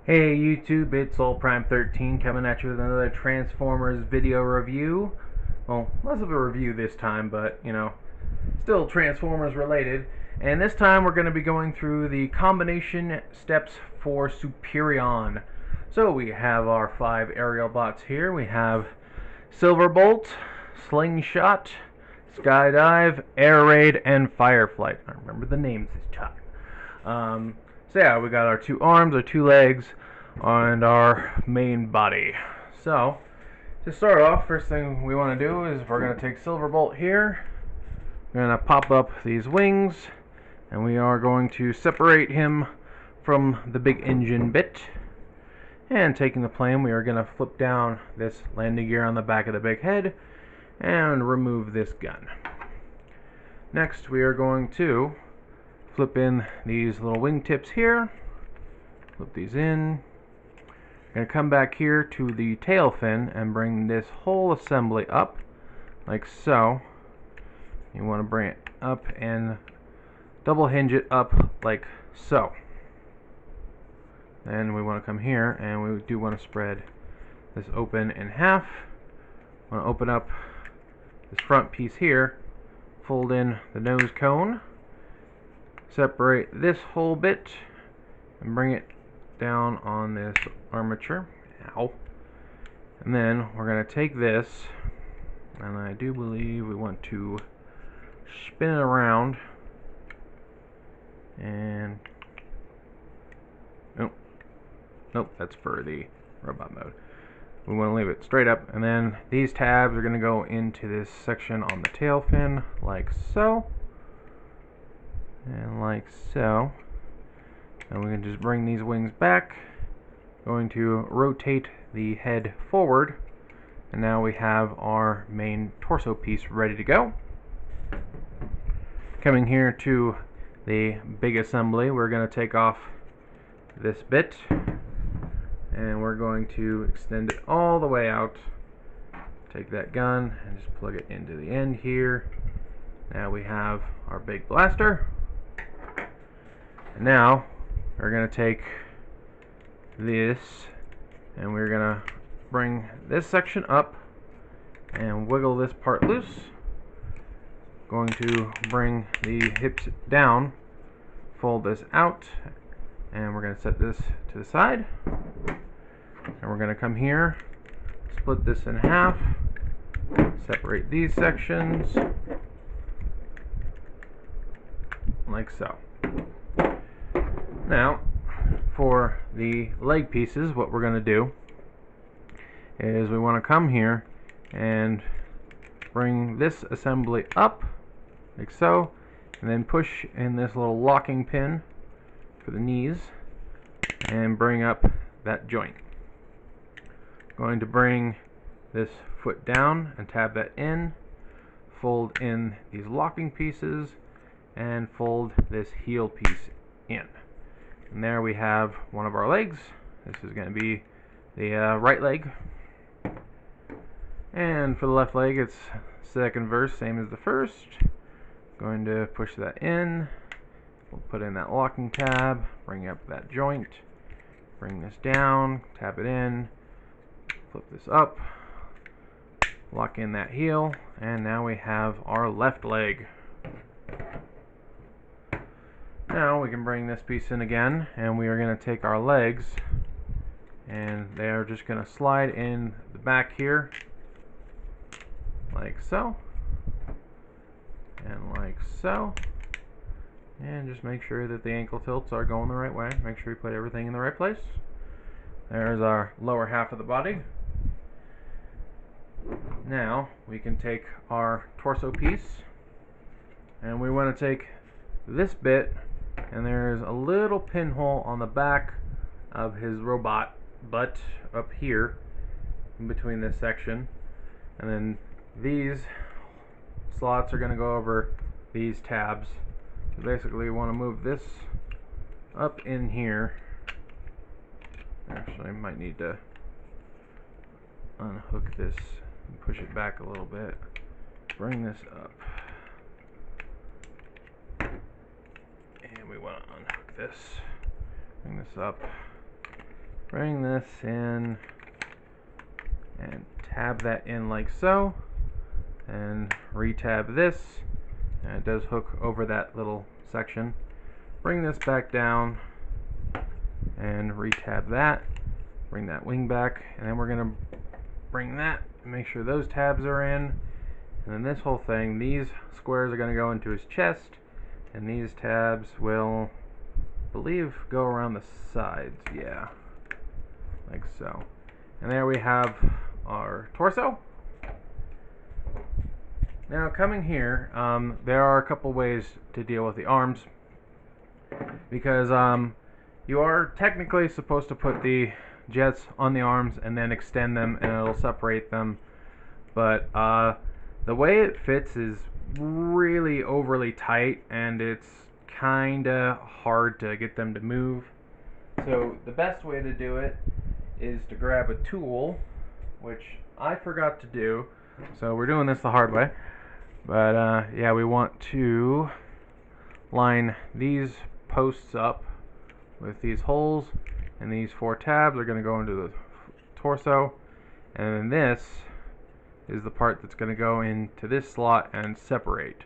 Hey YouTube, it's OldPrime13 coming at you with another Transformers video review. Well, less of a review this time, but still Transformers related. And this time we're going to be going through the combination steps for Superion. So we have our 5 aerial bots here. We have Silverbolt, Slingshot, Skydive, Air Raid, and Fireflight. I remember the names this time. So yeah, we got our 2 arms, our 2 legs, and our main body. So, to start off, first thing we want to do is we're going to take Silverbolt here. We're going to pop up these wings, and we are going to separate him from the big engine bit. And taking the plane, we are going to flip down this landing gear on the back of the big head and remove this gun. Next, we are going to flip in these little wingtips here. Flip these in. Going to come back here to the tail fin and bring this whole assembly up, like so. You want to bring it up and double hinge it up, like so. Then we want to come here and we do want to spread this open in half. Want to open up this front piece here, fold in the nose cone, separate this whole bit and bring it down on this armature. Ow. And then we're going to take this, and I do believe we want to spin it around, and nope, that's for the robot mode. We want to leave it straight up, and then these tabs are going to go into this section on the tail fin, like so. And like so. And we can just bring these wings back. Going to rotate the head forward. And now we have our main torso piece ready to go. Coming here to the big assembly, we're going to take off this bit. And we're going to extend it all the way out. Take that gun and just plug it into the end here. Now we have our big blaster. And now we're going to take this and we're going to bring this section up and wiggle this part loose. Going to bring the hips down, fold this out, and we're going to set this to the side. And we're going to come here, split this in half, separate these sections, like so. Now, for the leg pieces, what we're going to do is we want to come here and bring this assembly up, like so, and then push in this little locking pin for the knees, and bring up that joint. Going to bring this foot down and tab that in, fold in these locking pieces, and fold this heel piece in. And there we have one of our legs. This is going to be the right leg. And for the left leg, it's second verse, same as the first. Going to push that in. We'll put in that locking tab, bring up that joint, bring this down, tap it in, flip this up, lock in that heel, and now we have our left leg. Now we can bring this piece in again, and we are going to take our legs, and they are just going to slide in the back here, like so, and like so, and just make sure that the ankle tilts are going the right way. Make sure you put everything in the right place. There's our lower half of the body. Now we can take our torso piece, and we want to take this bit, and there's a little pinhole on the back of his robot butt up here in between this section, and then these slots are going to go over these tabs. So basically, we want to move this up in here. Actually, I might need to unhook this and push it back a little bit. Bring this up. And we want to unhook this, bring this up, bring this in and tab that in like so, and retab this, and it does hook over that little section. Bring this back down and retab that, bring that wing back, and then we're going to bring that and make sure those tabs are in, and then this whole thing, these squares are going to go into his chest, and these tabs will, I believe, go around the sides, yeah, like so. And there we have our torso. Now coming here, there are a couple ways to deal with the arms, because you are technically supposed to put the jets on the arms and then extend them and it'll separate them, but the way it fits is really overly tight and it's kinda hard to get them to move. So the best way to do it is to grab a tool, which I forgot to do, so we're doing this the hard way. But yeah, we want to line these posts up with these holes, and these 4 tabs are going to go into the torso, and then this is the part that's going to go into this slot and separate,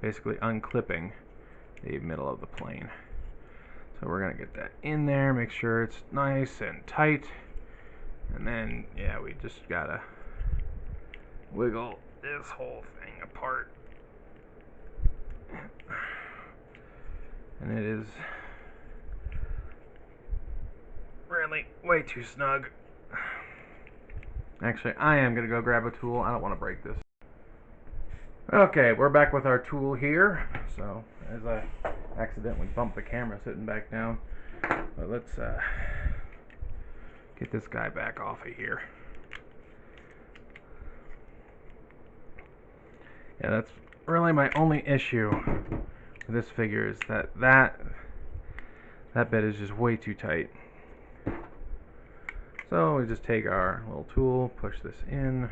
basically unclipping the middle of the plane. So we're going to get that in there, make sure it's nice and tight, and then yeah, we just gotta wiggle this whole thing apart, and it is really way too snug. Actually, I am gonna go grab a tool. I don't want to break this. Okay, we're back with our tool here. So as I accidentally bumped the camera sitting back down, but let's get this guy back off of here. Yeah, that's really my only issue with this figure, is that bit is just way too tight. So we just take our little tool, push this in,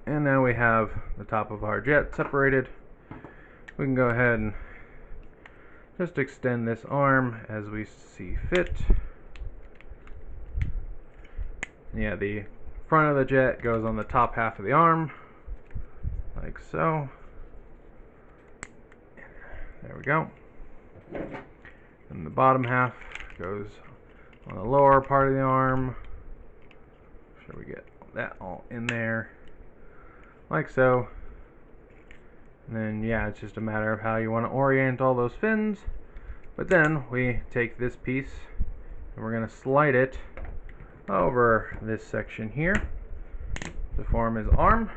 and now we have the top of our jet separated. We can go ahead and just extend this arm as we see fit. Yeah, the front of the jet goes on the top half of the arm, like so. There we go. And the bottom half goes on the lower part of the arm. Make sure we get that all in there, like so. And then yeah, it's just a matter of how you want to orient all those fins. But then we take this piece and we're going to slide it over this section here to form his arm,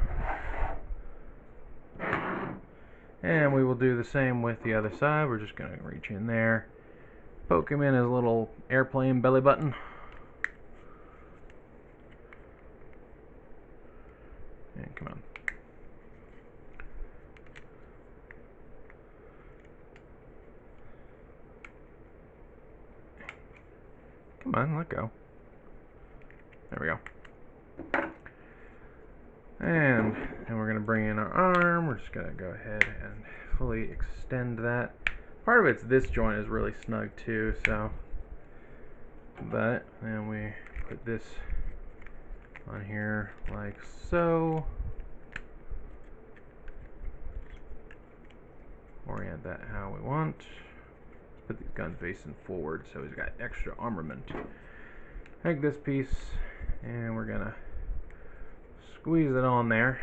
and we will do the same with the other side. We're just going to reach in there, poke him in his little airplane belly button, and come on. Come on, let go. There we go. And then we're going to bring in our arm. We're just going to go ahead and fully extend that. Part of it's this joint is really snug too, so. But then we put this on here like so. Orient that how we want. Put these guns facing forward so he's got extra armament. Take this piece and we're gonna squeeze it on there.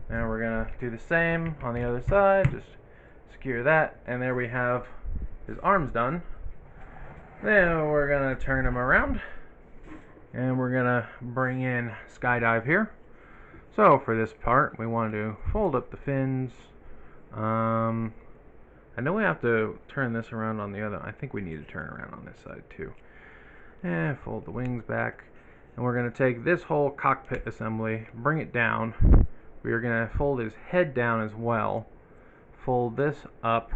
Now we're gonna do the same on the other side, just secure that, and there we have his arms done. Then we're gonna turn him around and we're gonna bring in skydive here. So for this part we want to fold up the fins. I know we have to turn this around on the other. I think we need to turn around on this side too. And fold the wings back. And we're going to take this whole cockpit assembly, bring it down. We are going to fold his head down as well. Fold this up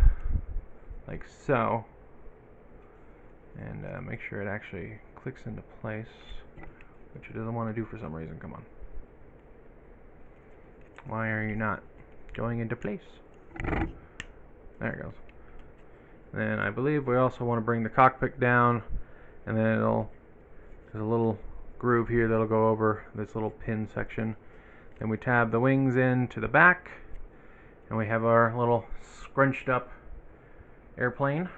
like so. And make sure it actually clicks into place, which it doesn't want to do for some reason. Come on. Why are you not going into place? There it goes. Then I believe we also want to bring the cockpit down, and then there's a little groove here that'll go over this little pin section. Then we tab the wings in to the back, and we have our little scrunched up airplane.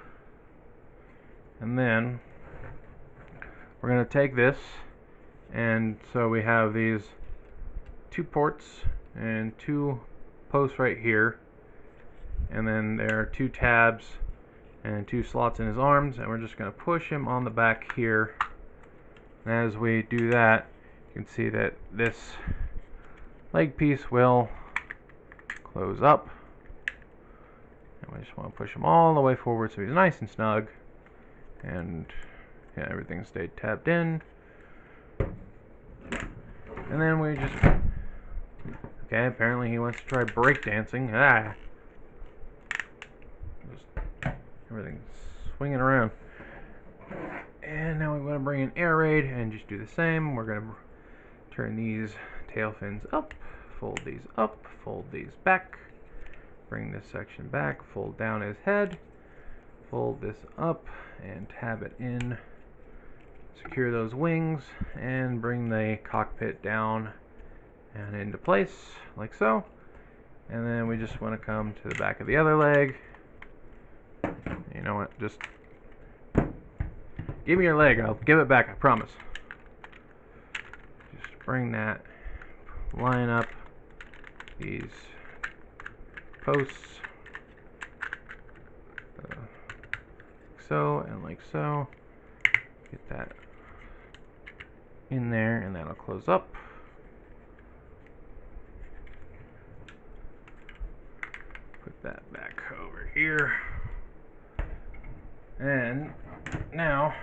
And then we're going to take this, and so we have these 2 ports and 2 posts right here, and then there are 2 tabs and 2 slots in his arms, and we're just going to push him on the back here. And as we do that, you can see that this leg piece will close up, and we just want to push him all the way forward so he's nice and snug, and yeah, everything stayed tabbed in. And then we just, okay, apparently he wants to try breakdancing. Just everything's swinging around. And now we want to bring in air raid and just do the same. We're going to turn these tail fins up, fold these up, fold these back, bring this section back, fold down his head, fold this up and tab it in, secure those wings, and bring the cockpit down and into place like so. And then we just want to come to the back of the other leg. You know what, just give me your leg, I'll give it back, I promise. Just bring that, line up these posts like so and like so. Get that in there, and that'll close up. Put that back over here. And now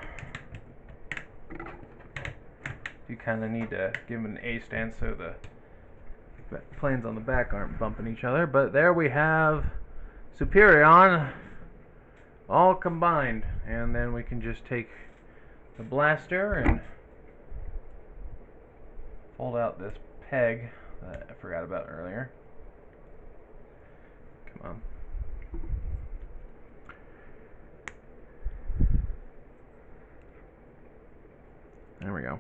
you kind of need to give him an A stance so the planes on the back aren't bumping each other. But there we have Superion all combined, and then we can just take the blaster and fold out this peg that I forgot about earlier. Come on. There we go.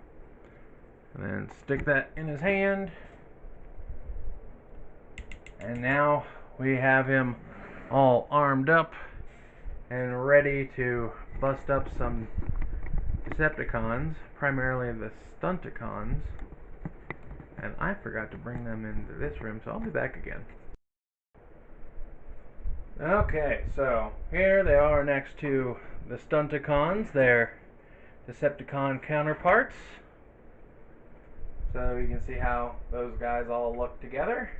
And then stick that in his hand. And now we have him all armed up and ready to bust up some Decepticons, primarily the Stunticons. And I forgot to bring them into this room, so I'll be back again. Okay, so here they are next to the Stunticons, their Decepticon counterparts. So you can see how those guys all look together.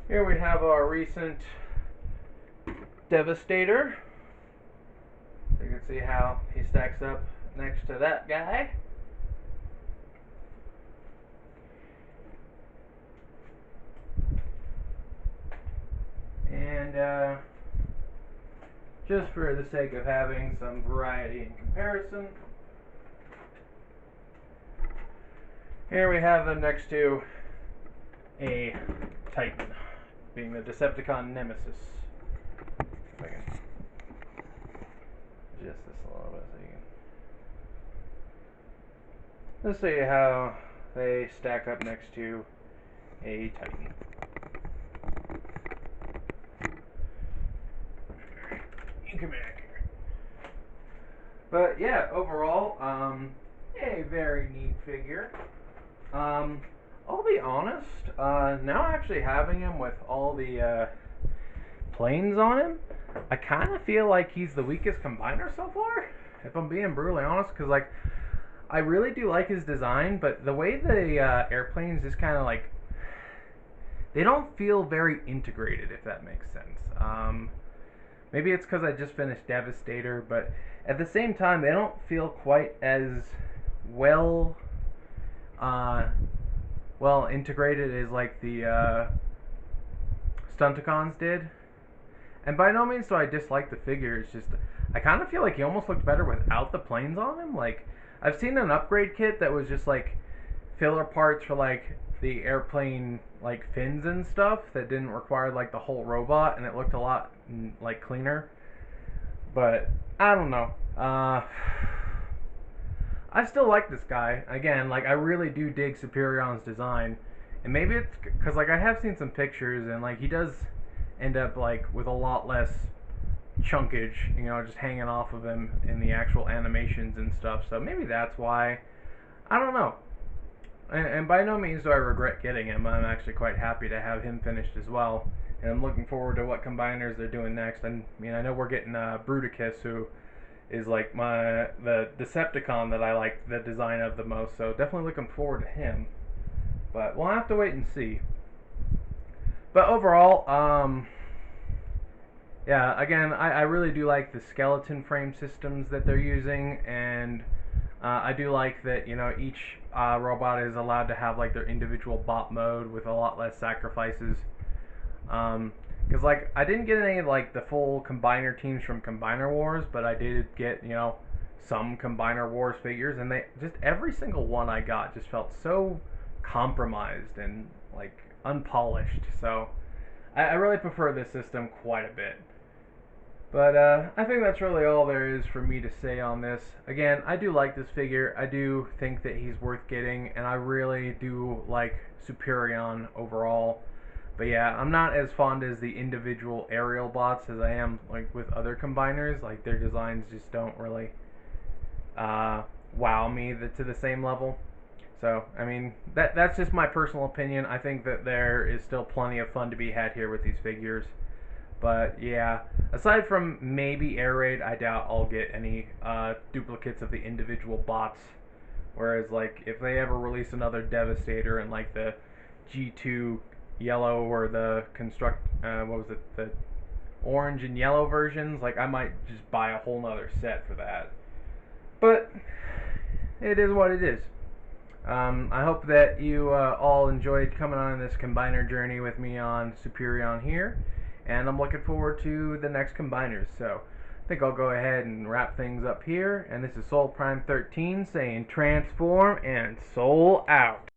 Here we have our recent Devastator. You can see how he stacks up next to that guy. And just for the sake of having some variety in comparison, here we have them next to a Titan, being the Decepticon Nemesis. If I can adjust this a little bit so you can let's see how they stack up next to a Titan. You come back here. But yeah, overall, a very neat figure. I'll be honest, now actually having him with all the planes on him, I kind of feel like he's the weakest combiner so far, if I'm being brutally honest, because like, I really do like his design, but the way the airplanes just kind of like, they don't feel very integrated, if that makes sense. Maybe it's because I just finished Devastator, but at the same time, they don't feel quite as well integrated as like the Stunticons did. And by no means do I dislike the figure, it's just I kind of feel like he almost looked better without the planes on him. Like, I've seen an upgrade kit that was just like filler parts for like the airplane like fins and stuff that didn't require like the whole robot, and it looked a lot like cleaner. But I don't know. I still like this guy. Again, like I really do dig Superion's design, and maybe it's because like I have seen some pictures, and like he does end up like with a lot less chunkage, just hanging off of him in the actual animations and stuff. So maybe that's why. I don't know. And by no means do I regret getting him. I'm actually quite happy to have him finished as well. And I'm looking forward to what combiners they're doing next. And I know we're getting Bruticus, who is like the Decepticon that I like the design of the most. So definitely looking forward to him. But we'll have to wait and see. But overall, yeah, again, I really do like the skeleton frame systems that they're using, and I do like that each robot is allowed to have like their individual bot mode with a lot less sacrifices. Because like I didn't get any like the full Combiner teams from Combiner Wars, but I did get some Combiner Wars figures, and they just every single one I got just felt so compromised and like unpolished. So I really prefer this system quite a bit. But I think that's really all there is for me to say on this. Again, I do like this figure. I do think that he's worth getting, and I really do like Superion overall. But yeah, I'm not as fond as the individual aerial bots as I am like with other combiners. Like their designs just don't really wow me to the same level. So I mean that's just my personal opinion. I think that there is still plenty of fun to be had here with these figures. But yeah, aside from maybe Air Raid, I doubt I'll get any duplicates of the individual bots. Whereas like if they ever release another Devastator in like the G2 yellow or the the orange and yellow versions, like I might just buy a whole nother set for that. But it is what it is. I hope that you all enjoyed coming on this combiner journey with me on Superion here, and I'm looking forward to the next combiners. So I think I'll go ahead and wrap things up here, and this is Soul Prime 13 saying transform and soul out.